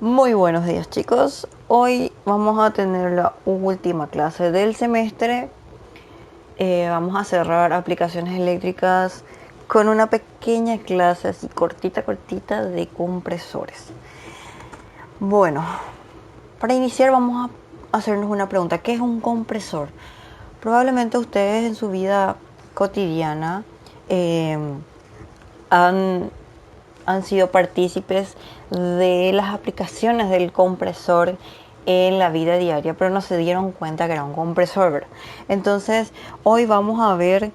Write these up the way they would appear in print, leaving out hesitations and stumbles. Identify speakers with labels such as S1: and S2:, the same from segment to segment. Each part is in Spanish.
S1: Muy buenos días, chicos. Hoy vamos a tener la última clase del semestre. Vamos a cerrar aplicaciones eléctricas con una pequeña clase así cortita de compresores. Bueno, para iniciar vamos a hacernos una pregunta. ¿Qué es un compresor? Probablemente ustedes en su vida cotidiana han sido partícipes de las aplicaciones del compresor en la vida diaria, pero no se dieron cuenta que era un compresor, ¿verdad? Entonces, hoy vamos a ver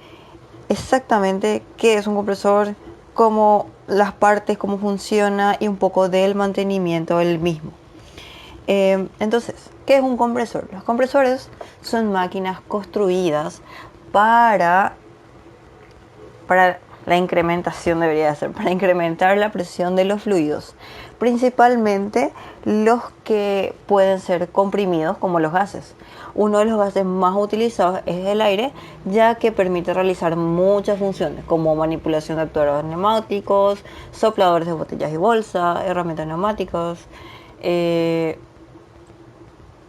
S1: exactamente qué es un compresor, cómo las partes, cómo funciona y un poco del mantenimiento del mismo. Entonces, ¿qué es un compresor? Los compresores son máquinas construidas para la incrementación, debería ser, para incrementar la presión de los fluidos, principalmente los que pueden ser comprimidos como los gases. Uno de los gases más utilizados es el aire, ya que permite realizar muchas funciones como manipulación de actuadores neumáticos, sopladores de botellas y bolsas, herramientas neumáticas,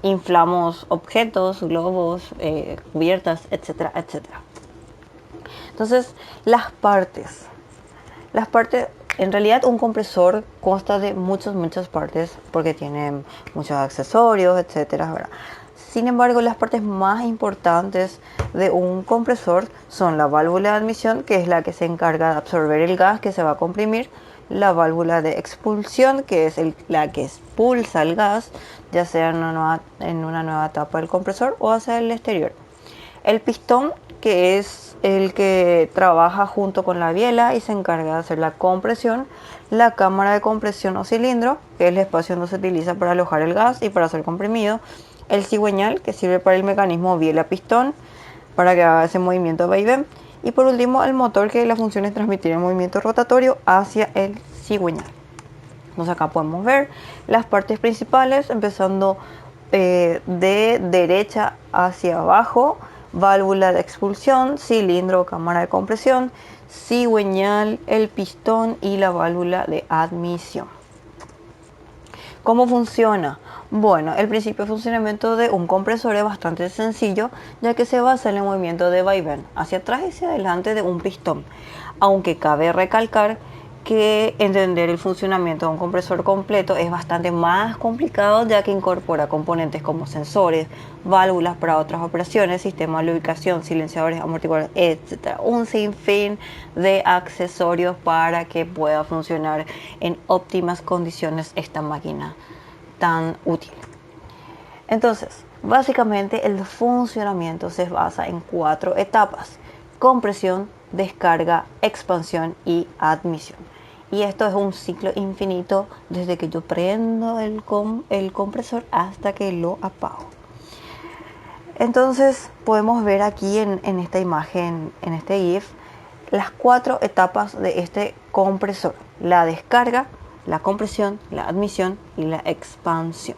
S1: inflamos objetos, globos, cubiertas, etcétera, etcétera. Entonces, las partes, en realidad un compresor consta de muchas partes porque tiene muchos accesorios, etcétera, ¿verdad? Sin embargo, las partes más importantes de un compresor son la válvula de admisión, que es la que se encarga de absorber el gas que se va a comprimir, la válvula de expulsión, que es la que expulsa el gas, ya sea en una nueva etapa del compresor o hacia el exterior. El pistón, que es el que trabaja junto con la biela y se encarga de hacer la compresión. La cámara de compresión o cilindro, que es el espacio donde se utiliza para alojar el gas y para ser comprimido. El cigüeñal, que sirve para el mecanismo biela-pistón, para que haga ese movimiento vaivén. Y por último, el motor, que la función es transmitir el movimiento rotatorio hacia el cigüeñal. Entonces acá podemos ver las partes principales, empezando de derecha hacia abajo: válvula de expulsión, cilindro, cámara de compresión, cigüeñal, el pistón y la válvula de admisión. ¿Cómo funciona? Bueno, el principio de funcionamiento de un compresor es bastante sencillo, ya que se basa en el movimiento de vaivén hacia atrás y hacia adelante de un pistón, aunque cabe recalcar que entender el funcionamiento de un compresor completo es bastante más complicado, ya que incorpora componentes como sensores, válvulas para otras operaciones, sistemas de lubricación, silenciadores, amortiguadores, etc. Un sinfín de accesorios para que pueda funcionar en óptimas condiciones esta máquina tan útil. Entonces, básicamente el funcionamiento se basa en 4 etapas: compresión, descarga, expansión y admisión. Y esto es un ciclo infinito desde que yo prendo el compresor hasta que lo apago. Entonces podemos ver aquí en esta imagen, en este GIF, las 4 etapas de este compresor: la descarga, la compresión, la admisión y la expansión.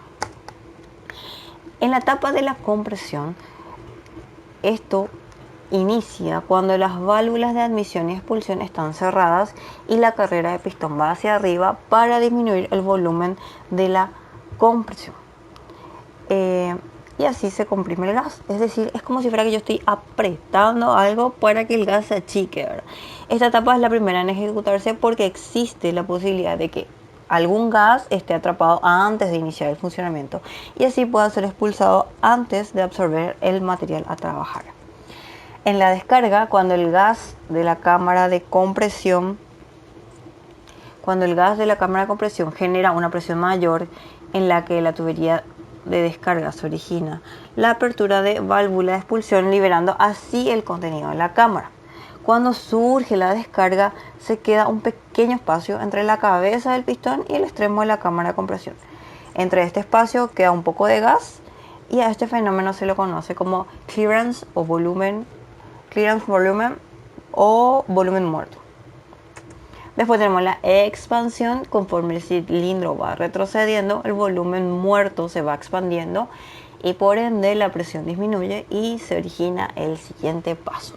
S1: En la etapa de la compresión, esto inicia cuando las válvulas de admisión y expulsión están cerradas y la carrera de pistón va hacia arriba para disminuir el volumen de la compresión. Y así se comprime el gas. Es decir, es como si fuera que yo estoy apretando algo para que el gas se achique, ¿verdad? Esta etapa es la primera en ejecutarse porque existe la posibilidad de que algún gas esté atrapado antes de iniciar el funcionamiento y así pueda ser expulsado antes de absorber el material a trabajar. En la descarga, cuando el gas de la cámara de compresión genera una presión mayor en la que la tubería de descarga se origina la apertura de válvula de expulsión, liberando así el contenido de la cámara. Cuando surge la descarga, se queda un pequeño espacio entre la cabeza del pistón y el extremo de la cámara de compresión. Entre este espacio queda un poco de gas y a este fenómeno se lo conoce como clearance volumen o volumen muerto. Después tenemos la expansión. Conforme el cilindro va retrocediendo, el volumen muerto se va expandiendo y por ende la presión disminuye y se origina el siguiente paso.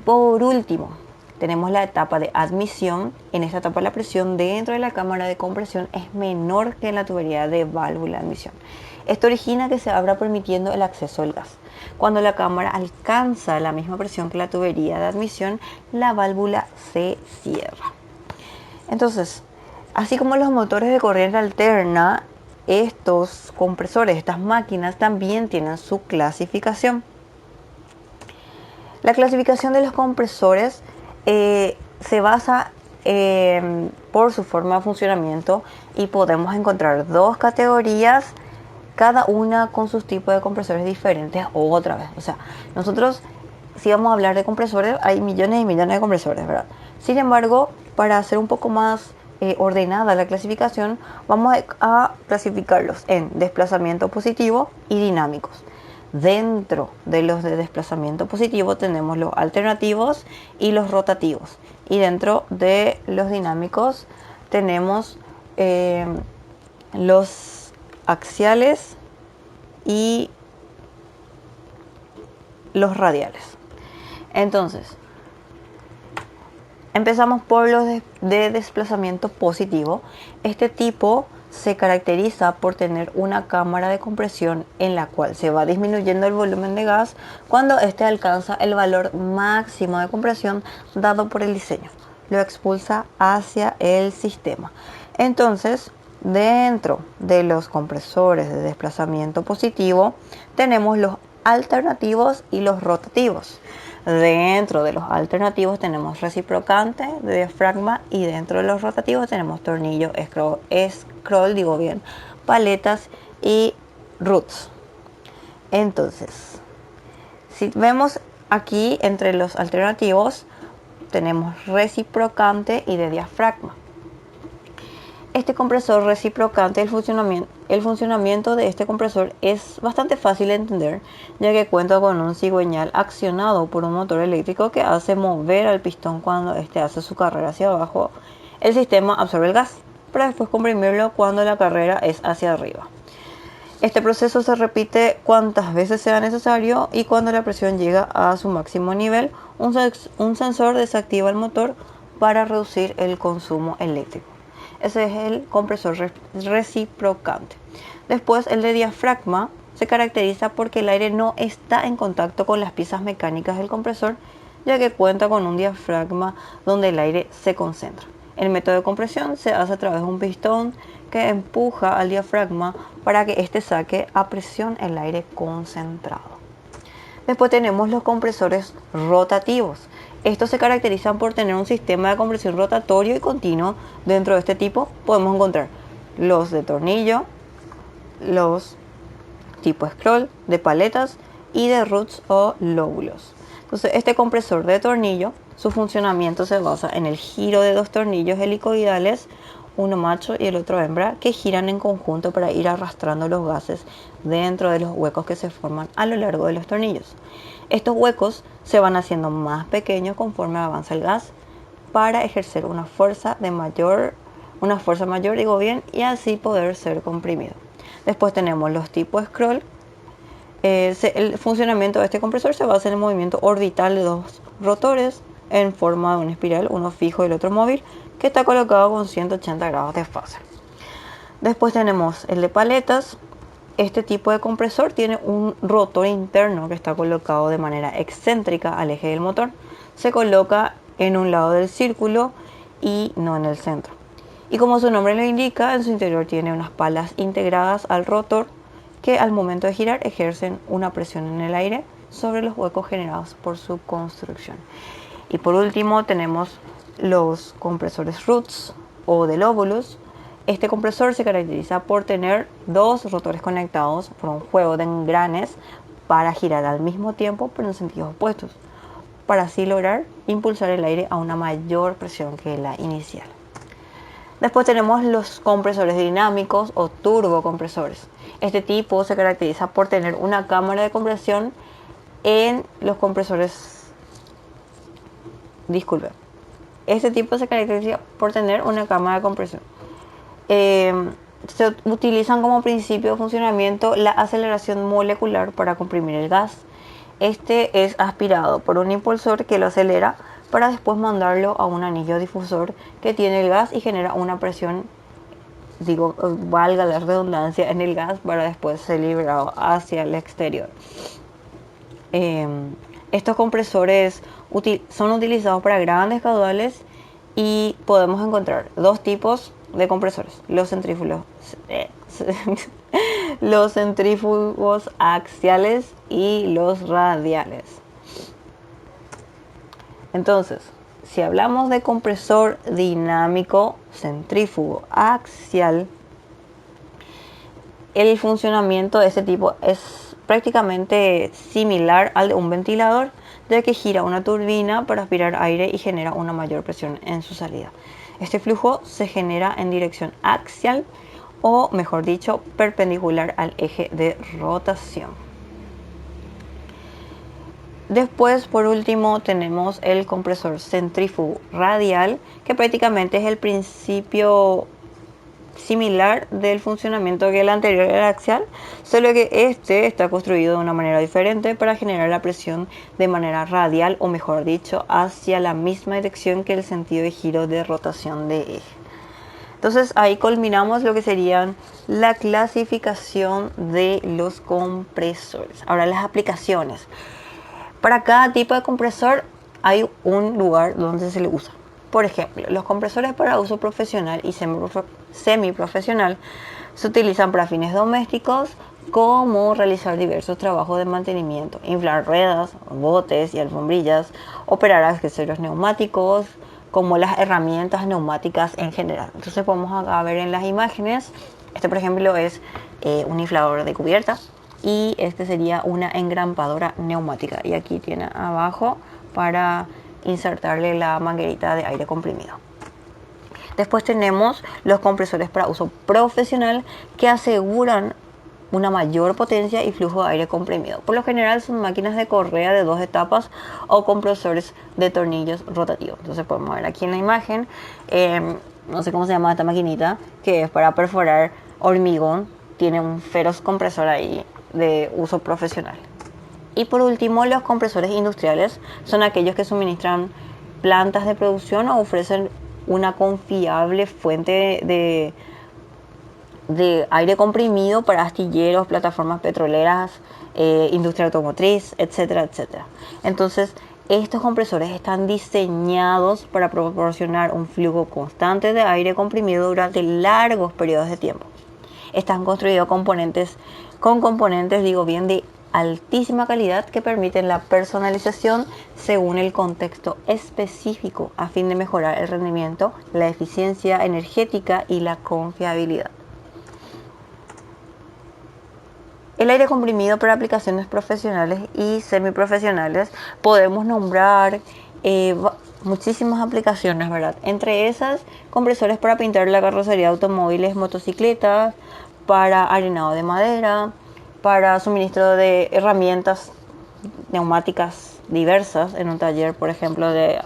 S1: Por último, tenemos la etapa de admisión. En esta etapa la presión dentro de la cámara de compresión es menor que en la tubería de válvula de admisión. Esto origina que se abra permitiendo el acceso del gas. Cuando la cámara alcanza la misma presión que la tubería de admisión, la válvula se cierra. Entonces, así como los motores de corriente alterna, estos compresores, estas máquinas también tienen su clasificación. La clasificación de los compresores se basa por su forma de funcionamiento y podemos encontrar dos categorías, cada una con sus tipos de compresores diferentes otra vez. O sea, nosotros, si vamos a hablar de compresores, hay millones y millones de compresores, ¿verdad? Sin embargo, para hacer un poco más ordenada la clasificación, vamos a clasificarlos en desplazamiento positivo y dinámicos. Dentro de los de desplazamiento positivo tenemos los alternativos y los rotativos. Y dentro de los dinámicos tenemos los axiales y los radiales. Entonces, empezamos por los de desplazamiento positivo. Este tipo se caracteriza por tener una cámara de compresión en la cual se va disminuyendo el volumen de gas cuando éste alcanza el valor máximo de compresión dado por el diseño. Lo expulsa hacia el sistema. Entonces, dentro de los compresores de desplazamiento positivo tenemos los alternativos y los rotativos. Dentro de los alternativos tenemos reciprocante de diafragma y dentro de los rotativos tenemos tornillo, scroll, paletas y roots. Entonces, si vemos aquí entre los alternativos tenemos reciprocante y de diafragma. Este compresor reciprocante, el funcionamiento de este compresor es bastante fácil de entender, ya que cuenta con un cigüeñal accionado por un motor eléctrico que hace mover al pistón cuando éste hace su carrera hacia abajo. El sistema absorbe el gas para después comprimirlo cuando la carrera es hacia arriba. Este proceso se repite cuantas veces sea necesario y cuando la presión llega a su máximo nivel, un sensor desactiva el motor para reducir el consumo eléctrico. Ese es el compresor reciprocante. Después, el de diafragma se caracteriza porque el aire no está en contacto con las piezas mecánicas del compresor, ya que cuenta con un diafragma donde el aire se concentra. El método de compresión se hace a través de un pistón que empuja al diafragma para que éste saque a presión el aire concentrado. Después tenemos los compresores rotativos. Estos se caracterizan por tener un sistema de compresión rotatorio y continuo. Dentro de este tipo podemos encontrar los de tornillo, los tipo scroll, de paletas y de roots o lóbulos. Entonces, este compresor de tornillo, su funcionamiento se basa en el giro de dos tornillos helicoidales, uno macho y el otro hembra, que giran en conjunto para ir arrastrando los gases dentro de los huecos que se forman a lo largo de los tornillos. Estos huecos se van haciendo más pequeños conforme avanza el gas para ejercer una fuerza mayor, y así poder ser comprimido. Después tenemos los tipos scroll. El funcionamiento de este compresor se basa en el movimiento orbital de dos rotores en forma de una espiral, uno fijo y el otro móvil, que está colocado con 180 grados de fase. Después tenemos el de paletas. Este tipo de compresor tiene un rotor interno que está colocado de manera excéntrica al eje del motor. Se coloca en un lado del círculo y no en el centro. Y como su nombre lo indica, en su interior tiene unas palas integradas al rotor que al momento de girar ejercen una presión en el aire sobre los huecos generados por su construcción. Y por último tenemos los compresores roots o de lóbulos. Este compresor se caracteriza por tener dos rotores conectados por un juego de engranes para girar al mismo tiempo pero en sentidos opuestos, para así lograr impulsar el aire a una mayor presión que la inicial. Después tenemos los compresores dinámicos o turbocompresores. Este tipo se caracteriza por tener una cámara de compresión en los compresores. Este tipo se caracteriza por tener una cámara de compresión. Se utilizan como principio de funcionamiento la aceleración molecular para comprimir el gas. Este es aspirado por un impulsor que lo acelera para después mandarlo a un anillo difusor que tiene el gas y genera una presión, digo, valga la redundancia, en el gas para después ser liberado hacia el exterior. Estos compresores son utilizados para grandes caudales y podemos encontrar dos tipos de compresores: los centrífugos axiales y los radiales. Entonces, si hablamos de compresor dinámico centrífugo axial, el funcionamiento de este tipo es prácticamente similar al de un ventilador, ya que gira una turbina para aspirar aire y genera una mayor presión en su salida. Este flujo se genera en dirección axial, o mejor dicho, perpendicular al eje de rotación. Después, por último, tenemos el compresor centrífugo radial, que prácticamente es el principio similar del funcionamiento que el anterior era axial, solo que este está construido de una manera diferente para generar la presión de manera radial, o mejor dicho, hacia la misma dirección que el sentido de giro de rotación de eje. Entonces ahí culminamos lo que serían la clasificación de los compresores. Ahora, las aplicaciones. Para cada tipo de compresor hay un lugar donde se le usa. Por ejemplo, los compresores para uso profesional y semiprofesional se utilizan para fines domésticos, como realizar diversos trabajos de mantenimiento, inflar ruedas, botes y alfombrillas, operar accesorios neumáticos, como las herramientas neumáticas en general. Entonces podemos acá ver en las imágenes, este por ejemplo es un inflador de cubierta, y este sería una engrampadora neumática, y aquí tiene abajo para insertarle la manguerita de aire comprimido. Después tenemos los compresores para uso profesional, que aseguran una mayor potencia y flujo de aire comprimido. Por lo general son máquinas de correa de 2 etapas o compresores de tornillos rotativos. Entonces podemos ver aquí en la imagen, no sé cómo se llama esta maquinita, que es para perforar hormigón. Tiene un feroz compresor ahí de uso profesional. Y por último, los compresores industriales son aquellos que suministran plantas de producción o ofrecen una confiable fuente de aire comprimido para astilleros, plataformas petroleras, industria automotriz, etcétera, etcétera. Entonces, estos compresores están diseñados para proporcionar un flujo constante de aire comprimido durante largos periodos de tiempo. Están construidos con componentes, de altísima calidad, que permiten la personalización según el contexto específico, a fin de mejorar el rendimiento, la eficiencia energética y la confiabilidad. El aire comprimido para aplicaciones profesionales y semiprofesionales, podemos nombrar muchísimas aplicaciones, ¿verdad? Entre esas, compresores para pintar la carrocería de automóviles, motocicletas, para arenado de madera, para suministro de herramientas neumáticas diversas en un taller, por ejemplo, de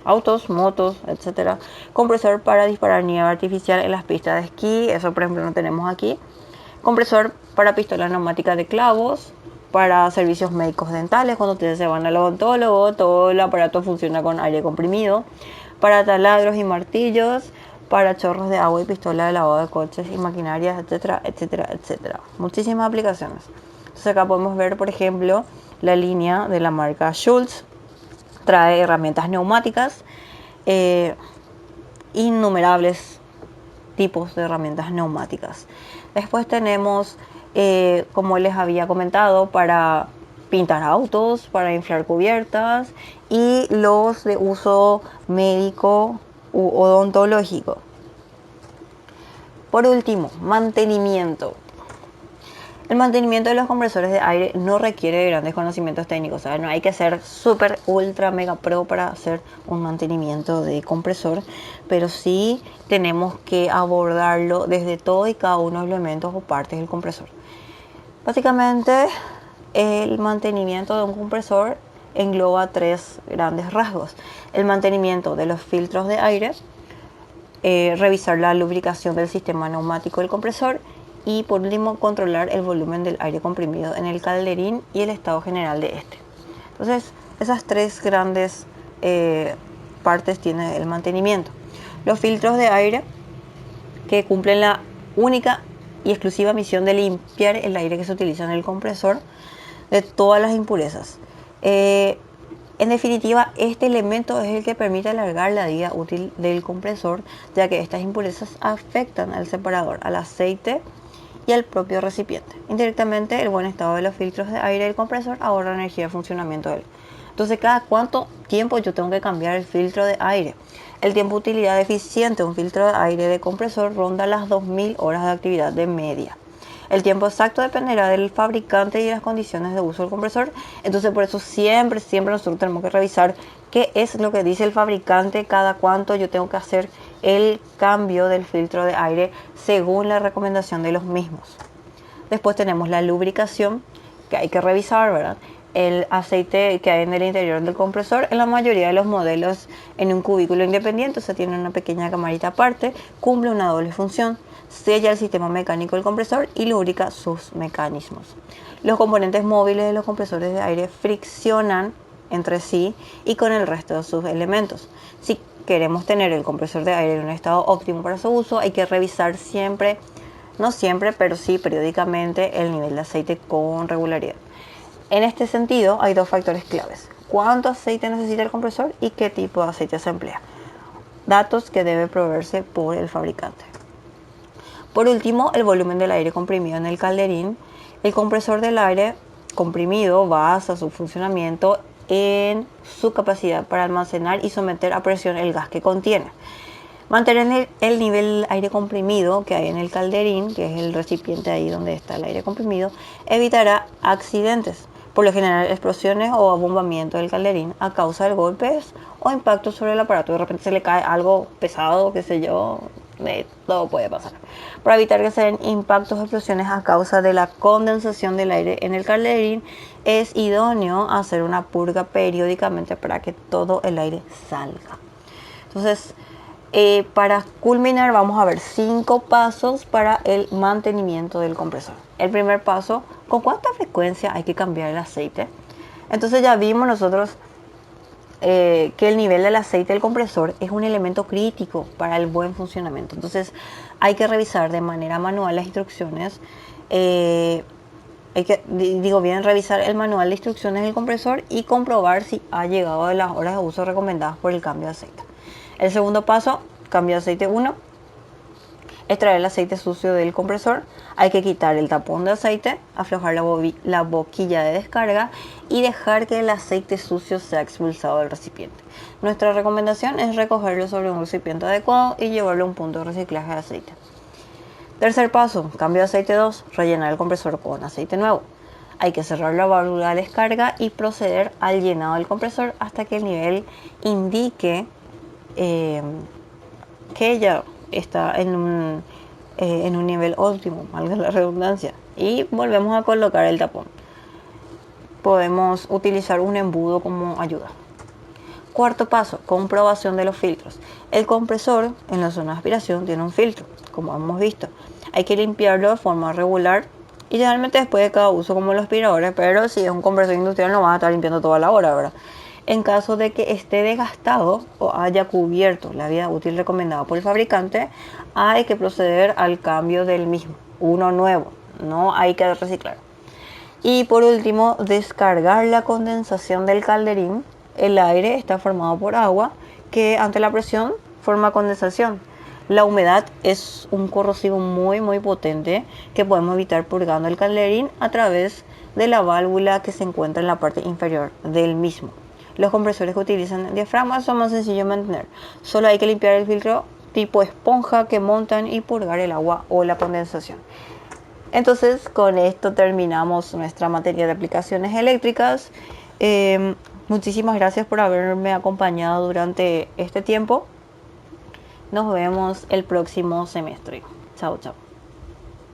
S1: autos, motos, etcétera. Compresor para disparar nieve artificial en las pistas de esquí, eso por ejemplo no tenemos aquí. Compresor para pistolas neumáticas de clavos, para servicios médicos dentales, cuando ustedes se van al odontólogo, todo el aparato funciona con aire comprimido. Para taladros y martillos, para chorros de agua y pistola de lavado de coches y maquinarias, etcétera, etcétera, etcétera. Muchísimas aplicaciones. Entonces acá podemos ver, por ejemplo, la línea de la marca Schultz. Trae herramientas neumáticas, innumerables tipos de herramientas neumáticas. Después tenemos, como les había comentado, para pintar autos, para inflar cubiertas, y los de uso médico u odontológico. Por último, mantenimiento. El mantenimiento de los compresores de aire no requiere de grandes conocimientos técnicos, ¿sabes? No hay que ser súper, ultra, mega pro para hacer un mantenimiento de compresor, pero sí tenemos que abordarlo desde todo y cada uno de los elementos o partes del compresor. Básicamente, el mantenimiento de un compresor engloba 3 grandes rasgos: el mantenimiento de los filtros de aire, revisar la lubricación del sistema neumático del compresor, y por último, controlar el volumen del aire comprimido en el calderín y el estado general de este. Entonces, Esas tres grandes partes tiene el mantenimiento. Los filtros de aire, que cumplen la única y exclusiva misión de limpiar el aire que se utiliza en el compresor de todas las impurezas. En definitiva, este elemento es el que permite alargar la vida útil del compresor, ya que estas impurezas afectan al separador, al aceite y al propio recipiente. Indirectamente, el buen estado de los filtros de aire del compresor ahorra energía de funcionamiento de él. Entonces, ¿cada cuánto tiempo yo tengo que cambiar el filtro de aire? El tiempo de utilidad eficiente de un filtro de aire de compresor ronda las 2000 horas de actividad de media. El tiempo exacto dependerá del fabricante y de las condiciones de uso del compresor. Entonces, por eso siempre nosotros tenemos que revisar qué es lo que dice el fabricante, cada cuánto yo tengo que hacer el cambio del filtro de aire según la recomendación de los mismos. Después tenemos la lubricación, que hay que revisar, ¿verdad? El aceite que hay en el interior del compresor, en la mayoría de los modelos en un cubículo independiente, o sea, tiene una pequeña camarita aparte, cumple una doble función: sella el sistema mecánico del compresor y lubrica sus mecanismos. Los componentes móviles de los compresores de aire friccionan entre sí y con el resto de sus elementos. Si queremos tener el compresor de aire en un estado óptimo para su uso, hay que revisar siempre, no siempre, pero sí periódicamente, el nivel de aceite con regularidad. En este sentido, hay dos factores claves: cuánto aceite necesita el compresor y qué tipo de aceite se emplea. Datos que debe proveerse por el fabricante. Por último, el volumen del aire comprimido en el calderín. El compresor del aire comprimido basa su funcionamiento en su capacidad para almacenar y someter a presión el gas que contiene. Mantener el nivel de aire comprimido que hay en el calderín, que es el recipiente ahí donde está el aire comprimido, evitará accidentes, por lo general explosiones o abombamiento del calderín a causa de golpes o impactos sobre el aparato. De repente se le cae algo pesado, qué sé yo, todo puede pasar. Para evitar que se den impactos o explosiones a causa de la condensación del aire en el calderín, es idóneo hacer una purga periódicamente para que todo el aire salga. Entonces, para culminar, vamos a ver 5 pasos para el mantenimiento del compresor. El primer paso: ¿con cuánta frecuencia hay que cambiar el aceite? Entonces ya vimos nosotros que el nivel del aceite del compresor es un elemento crítico para el buen funcionamiento. Entonces hay que revisar de manera manual las instrucciones. Hay que, revisar el manual de instrucciones del compresor y comprobar si ha llegado a las horas de uso recomendadas por el cambio de aceite. El segundo paso: cambio de aceite 1. Extraer el aceite sucio del compresor. Hay que quitar el tapón de aceite, aflojar la boquilla de descarga y dejar que el aceite sucio sea expulsado del recipiente. Nuestra recomendación es recogerlo sobre un recipiente adecuado y llevarlo a un punto de reciclaje de aceite. Tercer paso: cambio de aceite 2. Rellenar el compresor con aceite nuevo. Hay que cerrar la válvula de descarga y proceder al llenado del compresor hasta que el nivel indique que ya está en un nivel óptimo, valga la redundancia, y volvemos a colocar el tapón. Podemos utilizar un embudo como ayuda. Cuarto paso: comprobación de los filtros. El compresor en la zona de aspiración tiene un filtro, como hemos visto. Hay que limpiarlo de forma regular y generalmente después de cada uso, como los aspiradores, pero si es un compresor industrial no vas a estar limpiando toda la hora, ¿verdad? En caso de que esté desgastado o haya cubierto la vida útil recomendada por el fabricante, hay que proceder al cambio del mismo, uno nuevo, no hay que reciclar. Y por último, descargar la condensación del calderín. El aire está formado por agua que ante la presión forma condensación. La humedad es un corrosivo muy potente que podemos evitar purgando el calderín a través de la válvula que se encuentra en la parte inferior del mismo. Los compresores que utilizan diafragma son más sencillos de mantener. Solo hay que limpiar el filtro tipo esponja que montan y purgar el agua o la condensación. Entonces, con esto terminamos nuestra materia de aplicaciones eléctricas. Muchísimas gracias por haberme acompañado durante este tiempo. Nos vemos el próximo semestre. Chao.